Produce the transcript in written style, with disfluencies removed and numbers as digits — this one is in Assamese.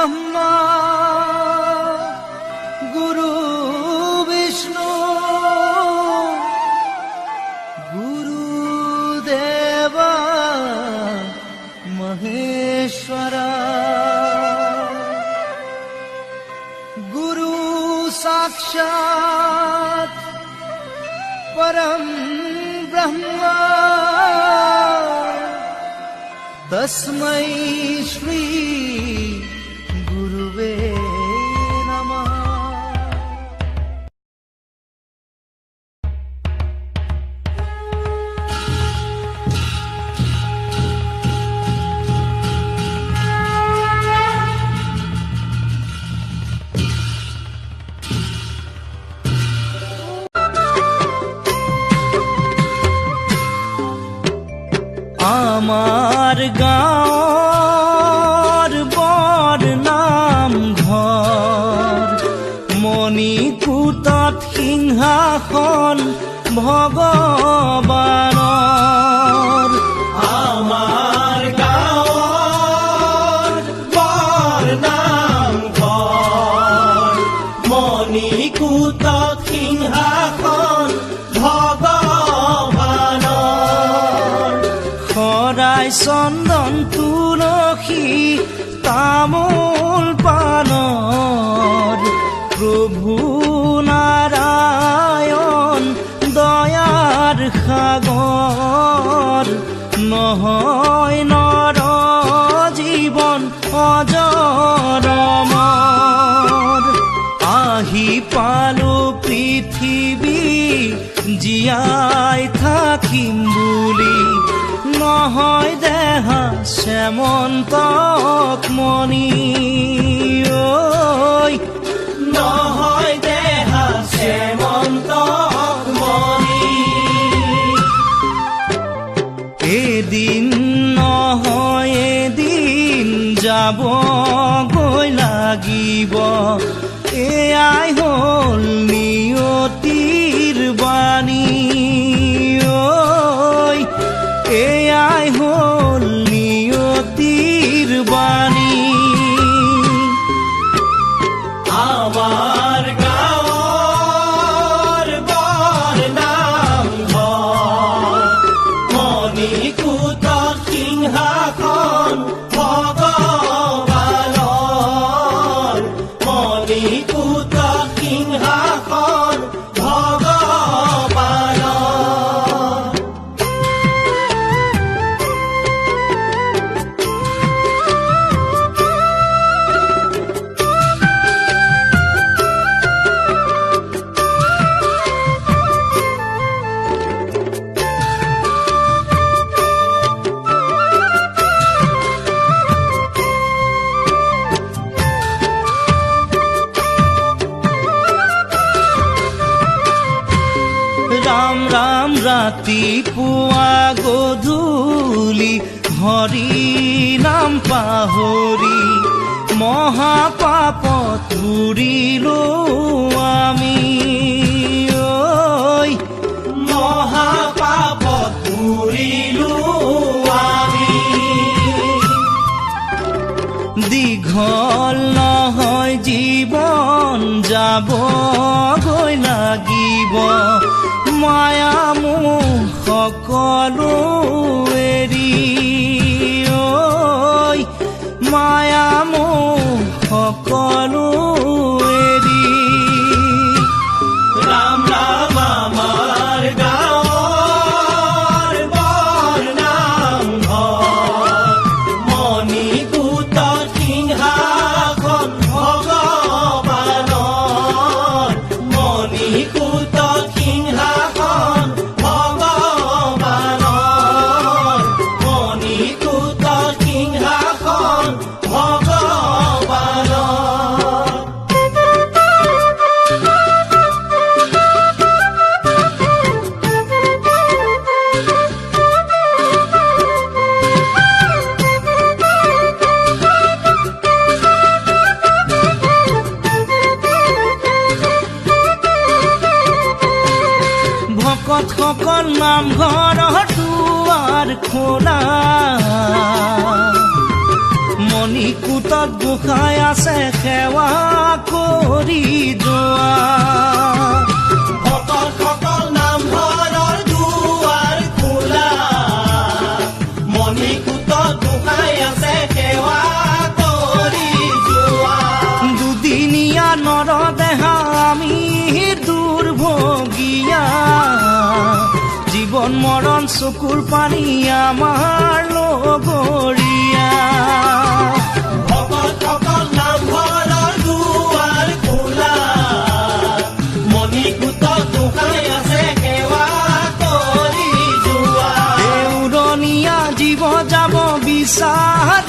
ब्रह्मा गुरु विष्णु गुरुदेव महेश्वरा गुरु साक्षात् परम ब्रह्मा तस्मै श्री गुरुवे नमः। আমার গাঁৱৰ বৰ নাম ঘৰ মণিকূটত সিংহাসন ভগৱানৰ। আমাৰ গাঁৱৰ বৰ নাম ঘৰ মণিকূটত সিংহাসন ভগৱানৰ। শৰাই চন্দন তুলসী তামোল পানৰ প্ৰভু নাৰায়ণ দয়াৰ সাগৰ নহয় নৰ জীৱন অজৰমৰ। আহি পালো পৃথিৱী জীয়াই থাকিম বুলি নহয় দেহা শ্যামন্তক মণি ঐ নহয় দেহা শ্যামন্তক মণি। এদিন নহয় এদিন যাবগৈ লাগিব এয়াই হ'ল নিয়তিৰ বাণী ঐ এয়াই হ'ল নিয়তিৰ বাণী। আমাৰ গাঁৱৰ বৰ নাম ঘৰ মণিকূটত সিংহাসন ভগৱানৰ। মণিকূটত সিংহাসন ভগৱানৰ। ৰাম ৰাম ৰাতিপুৱা গধূলি হৰি নাম পাহৰি মহাপাপত বুৰিলো আমি ঐ মহাপাপত বুৰিলো আমি। দীঘল নহয় জীৱন যাবগৈ লাগিব মায়া মোহ সকলো এৰি ঐ মায়া মোহ সকলো এৰি। ৰাম ৰাম আমাৰ গাঁৱৰ বৰ নাম ঘৰ মণিকূটত সিংহাসন ভগৱানৰ। মণিকূটত সিংহাসন ভগৱানৰ। মণিকূটত সিংহাসন ভগৱানৰ। ভকতসকল নামঘৰৰ দুৱাৰ খোলা মণিকূটত গোসাঁই আছে সেৱা কৰি যোৱা ভকতসকল নামঘৰৰ দুৱাৰ খোলা মণিকূটত গোসাঁই আছে সেৱা কৰি যোৱা দুদিনীয়া নৰদেহা আমি দুৰ্ভগীয়া জীৱন মৰণ চকুৰ পানী আমাৰ লগৰী